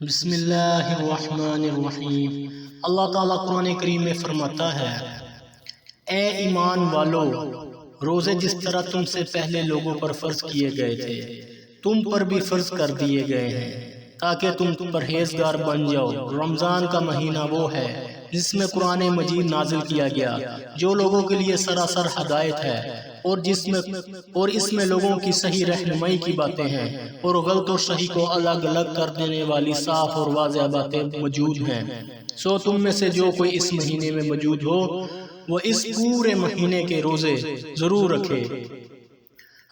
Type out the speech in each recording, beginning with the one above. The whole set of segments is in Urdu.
بسم اللہ الرحمن الرحیم۔ اللہ تعالیٰ قرآن کریم میں فرماتا ہے، اے ایمان والو، روزے جس طرح تم سے پہلے لوگوں پر فرض کیے گئے تھے تم پر بھی فرض کر دیے گئے ہیں تاکہ تم پرہیزگار بن جاؤ۔ رمضان کا مہینہ وہ ہے جس میں قرآن مجید نازل کیا گیا، جو لوگوں کے لیے سراسر ہدایت ہے اور اس میں لوگوں کی صحیح رہنمائی کی باتیں ہیں اور غلط اور صحیح کو الگ الگ کر دینے والی صاف اور واضح باتیں موجود ہیں۔ سو تم میں سے جو کوئی اس مہینے میں موجود ہو وہ اس پورے مہینے کے روزے ضرور رکھے۔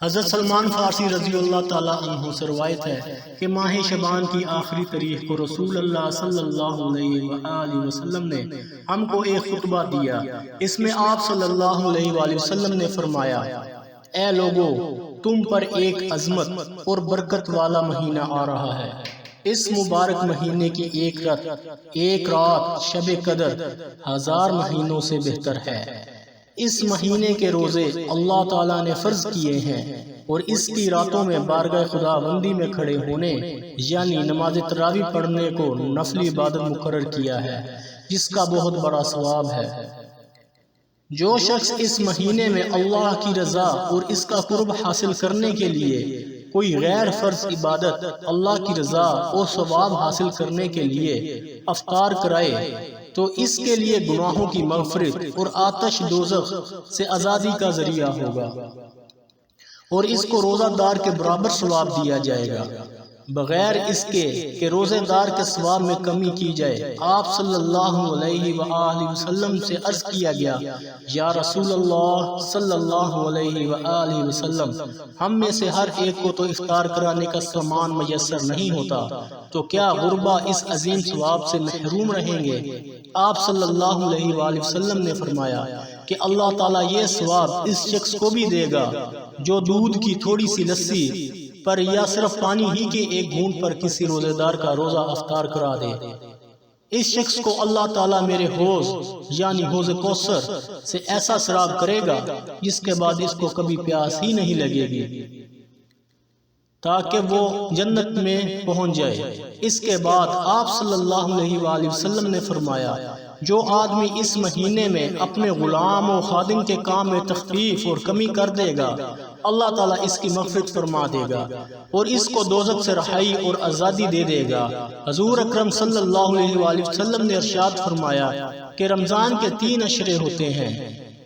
حضرت سلمان فارسی رضی اللہ تعالیٰ عنہ سے روایت ہے کہ ماہ شعبان کی آخری تاریخ کو رسول اللہ صلی اللہ علیہ وآلہ وسلم نے ہم کو ایک خطبہ دیا۔ اس میں آپ صلی اللہ علیہ وآلہ وسلم نے فرمایا، اے لوگو، تم پر ایک عظمت اور برکت والا مہینہ آ رہا ہے۔ اس مبارک مہینے کی ایک رات شب قدر 1000 مہینوں سے بہتر ہے۔ اس مہینے کے روزے اللہ تعالیٰ نے فرض کیے ہیں اور اس کی راتوں میں بارگاہ خدا بندی میں کھڑے ہونے یعنی نماز تراویح پڑھنے کو نفلی عبادت مقرر کیا ہے، جس کا بہت بڑا ثواب ہے۔ جو شخص اس مہینے میں اللہ کی رضا اور اس کا قرب حاصل کرنے کے لیے کوئی غیر فرض عبادت اللہ کی رضا اور ثواب حاصل کرنے کے لیے افطار کرائے تو اس کے لیے گناہوں کی مغفرت اور آتش دوزخ سے آزادی کا ذریعہ ہوگا اور اس کو روزہ دار کے برابر ثواب دیا جائے گا، بغیر اس کے کہ روزہ دار کے ثواب میں کمی کی جائے۔ آپ صلی اللہ علیہ وآلہ وسلم سے عرض کیا گیا، یا رسول اللہ صلی اللہ علیہ وآلہ وسلم، ہم میں سے ہر ایک کو تو افطار کرانے کا سامان میسر نہیں ہوتا، تو کیا غربا اس عظیم ثواب سے محروم رہیں گے؟ آپ صلی اللہ علیہ وآلہ وسلم نے فرمایا کہ اللہ تعالیٰ یہ ثواب اس شخص کو بھی دے گا جو دودھ کی تھوڑی سی لسی پر یا صرف پانی ہی کے ایک گھونٹ پر کسی روزے دار کا روزہ افطار کرا دے۔ اس شخص کو اللہ تعالیٰ میرے حوض یعنی حوض کوثر سے ایسا سراب کرے گا جس کے بعد اس کو کبھی پیاس ہی نہیں لگے گی تاکہ وہ جنت میں پہنچ جائے۔ اس کے بعد آپ صلی اللہ علیہ وآلہ وسلم نے فرمایا، جو آدمی اس مہینے میں اپنے غلام و خادم کے کام میں تخفیف اور کمی کر دے گا، اللہ تعالیٰ اس کی مغفرت فرما دے گا اور اس کو دوزخ سے رہائی اور آزادی دے دے گا۔ حضور اکرم صلی اللہ علیہ وآلہ وسلم نے ارشاد فرمایا کہ رمضان کے 3 عشرے ہوتے ہیں۔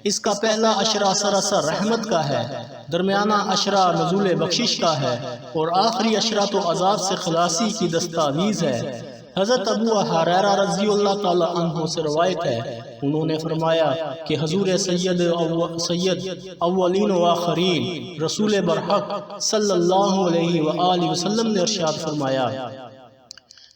اس کا پہلا عشرہ سراسر رحمت کا ہے، درمیانہ عشرہ نزول بخشش کا ہے اور آخری عشرہ تو عذاب سے خلاصی کی دستاویز ہے۔ حضرت ابو ہریرہ رضی اللہ تعالی عنہ سے روایت ہے، انہوں نے فرمایا کہ حضور سید اولین و آخرین رسول برحق صلی اللہ علیہ وآلہ وسلم نے ارشاد فرمایا،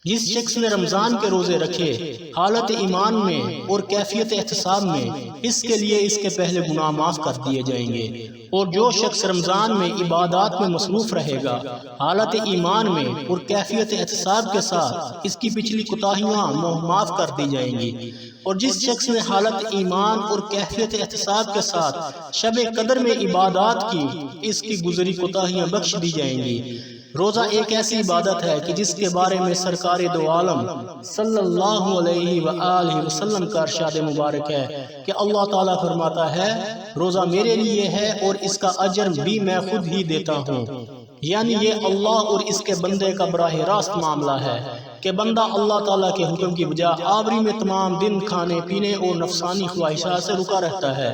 جس شخص نے رمضان کے روزے رکھے حالت ایمان میں اور کیفیت احتساب میں، اس کے لیے اس کے پہلے گناہ معاف کر دیے جائیں گے، اور جو شخص رمضان میں عبادات میں مصروف رہے گا حالت ایمان میں اور کیفیت احتساب کے ساتھ، اس کی پچھلی کوتاہیاں معاف کر دی جائیں گی، اور جس شخص نے حالت ایمان اور کیفیت احتساب کے ساتھ شب قدر میں عبادات کی، اس کی گزری کوتاہیاں بخش دی جائیں گی۔ روزہ ایک ایسی عبادت ہے کہ جس کے بارے میں سرکار دو عالم صلی اللہ علیہ وآلہ وسلم کا ارشاد مبارک ہے کہ اللہ تعالیٰ فرماتا ہے، روزہ میرے لیے ہے اور اس کا اجر بھی میں خود ہی دیتا ہوں۔ یعنی یہ اللہ اور اس کے بندے کا براہ راست معاملہ ہے کہ بندہ اللہ تعالیٰ کے حکم کی بجائے آوری میں تمام دن کھانے پینے اور نفسانی خواہشات سے رکا رہتا ہے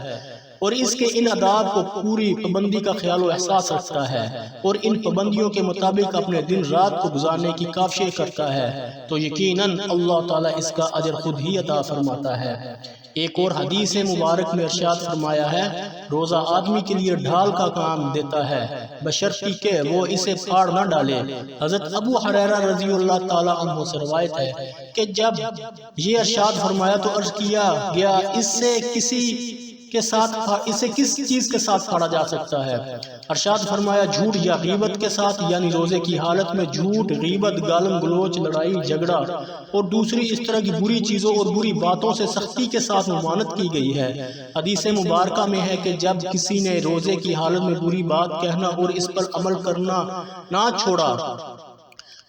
اور اس کے ان آداب کو پوری پابندی کا خیال و احساس رکھتا ہے اور ان پابندیوں کے مطابق اپنے دن رات کو گزارنے کی کوشش کرتا ہے، تو یقیناً اللہ تعالیٰ اس کا اجر خود ہی عطا فرماتا ہے۔ ایک اور حدیث مبارک میں ارشاد فرمایا ہے، روزہ آدمی کے لیے ڈھال کا کام دیتا ہے بشرطی کہ وہ اسے پھاڑ نہ ڈالے۔ حضرت ابو ہریرہ رضی اللہ تعالیٰ عنہ سے روایت ہے کہ جب یہ ارشاد فرمایا تو عرض کیا گیا، اسے کس چیز کے ساتھ پھاڑا جا سکتا ہے؟ ارشاد فرمایا، جھوٹ یا غیبت کے ساتھ، یعنی روزے کی حالت میں جھوٹ، غیبت، گالم گلوچ، لڑائی جھگڑا اور دوسری اس طرح کی بری چیزوں اور بری باتوں سے سختی کے ساتھ ممانعت کی گئی ہے۔ حدیث مبارکہ میں ہے کہ جب کسی نے روزے کی حالت میں بری بات کہنا اور اس پر عمل کرنا نہ چھوڑا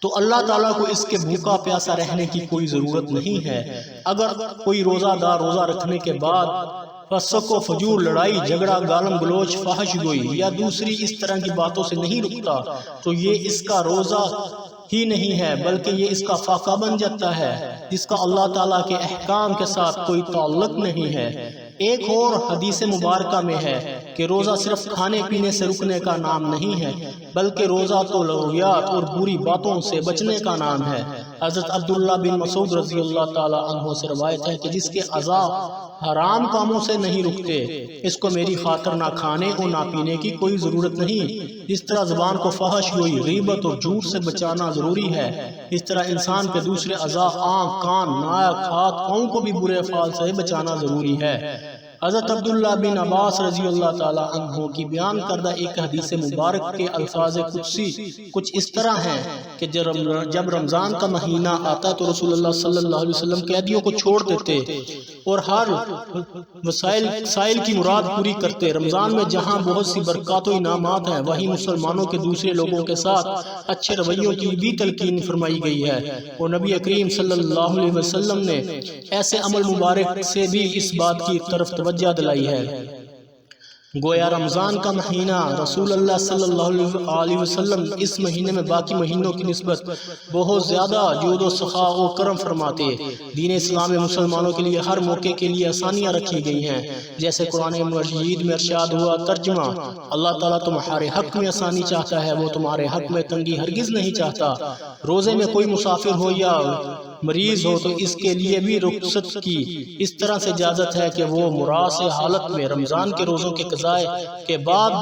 تو اللہ تعالیٰ کو اس کے بھوکا پیاسا رہنے کی کوئی ضرورت نہیں ہے۔ اگر کوئی روزہ دار روزہ رکھنے کے بعد فسق و فجور، لڑائی جھگڑا، گالم گلوچ، فحش گوئی یا دوسری اس طرح کی باتوں سے نہیں رکتا تو یہ اس کا روزہ ہی نہیں ہے بلکہ یہ اس کا فاقہ بن جاتا ہے جس کا اللہ تعالیٰ کے احکام کے ساتھ کوئی تعلق نہیں ہے۔ ایک اور حدیث مبارکہ میں ہے کہ روزہ صرف کھانے پینے سے رکنے کا نام نہیں ہے بلکہ روزہ تو لغویات اور بری باتوں سے بچنے کا نام ہے۔ حضرت عبداللہ بن مسعود رضی اللہ تعالیٰ عنہ سے روایت ہے کہ جس کے اعضاء حرام کاموں سے نہیں رکتے اس کو میری خاطر نہ کھانے اور نہ پینے کی کوئی ضرورت نہیں۔ جس طرح زبان کو فحش گوئی، غیبت اور جھوٹ سے بچانا ضروری ہے، اس طرح انسان کے دوسرے اعضاء آنکھ، کان، ناک، ہاتھ، پاؤں کو بھی برے افعال سے بچانا ضروری ہے۔ حضرت عبداللہ بن عباس رضی اللہ تعالیٰ عنہ کی بیان کردہ ایک حدیث مبارک کے الفاظ قدسی کچھ اس طرح ہیں کہ جب رمضان کا مہینہ آتا تو رسول اللہ صلی اللہ علیہ وسلم قیدیوں کو چھوڑ دیتے اور ہر وسائل کی مراد پوری کرتے۔ رمضان میں جہاں بہت سی برکات و انعامات ہیں وہیں مسلمانوں کے دوسرے لوگوں کے ساتھ اچھے رویوں کی بھی تلقین فرمائی گئی ہے، اور نبی کریم صلی اللہ علیہ وسلم نے ایسے عمل مبارک سے بھی اس بات کی طرف توجہ دلائی ہے۔ گویا رمضان کا مہینہ رسول اللہ صلی اللہ علیہ وسلم اس مہینے میں باقی مہینوں کی نسبت بہت زیادہ جود و سخا و کرم فرماتے۔ دین اسلام میں مسلمانوں کے لیے ہر موقع کے لیے آسانیاں رکھی گئی ہیں، جیسے قرآن مجید میں ارشاد ہوا ترجمہ، اللہ تعالیٰ تمہارے حق میں آسانی چاہتا ہے، وہ تمہارے حق میں تنگی ہرگز نہیں چاہتا۔ روزے میں کوئی مسافر ہو یا مریض ہو تو اس کے لیے بھی رخصت کی اس طرح سے اجازت ہے کہ وہ مراسل حالت میں رمضان کے روزوں کے قضاء کے بعد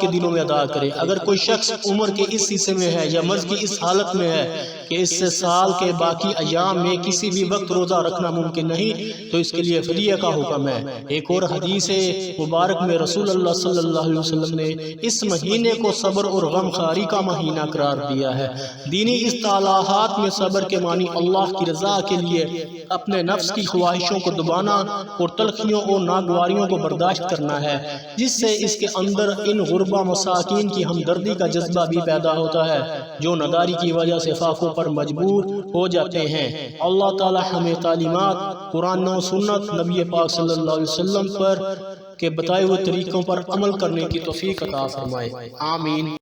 کے دنوں میں ادا کرے۔ اگر کوئی شخص عمر کے اس حصے میں ہے یا مرض کی اس حالت میں ہے کہ اس سے سال کے باقی ایام میں کسی بھی وقت روزہ رکھنا ممکن نہیں تو اس کے لیے فدیہ کا حکم ہے۔ ایک اور حدیث مبارک میں رسول اللہ صلی اللہ علیہ وسلم نے اس مہینے کو صبر اور غم خواری کا مہینہ قرار دیا ہے۔ دینی اصطلاحات میں صبر کے معنی اللہ کی رضا کے لیے اپنے نفس کی خواہشوں کو دبانا اور تلخیوں اور ناگواریوں کو برداشت کرنا ہے، جس سے اس کے اندر ان غربا مساکین کی ہمدردی کا جذبہ بھی پیدا ہوتا ہے جو نداری کی وجہ سے فاقوں پر مجبور ہو جاتے ہیں۔ اللہ تعالی ہمیں تعلیمات قرآن و سنت نبی پاک صلی اللہ علیہ وسلم پر کے بتائے ہوئے طریقوں پر عمل کرنے کی توفیق عطا فرمائے، آمین۔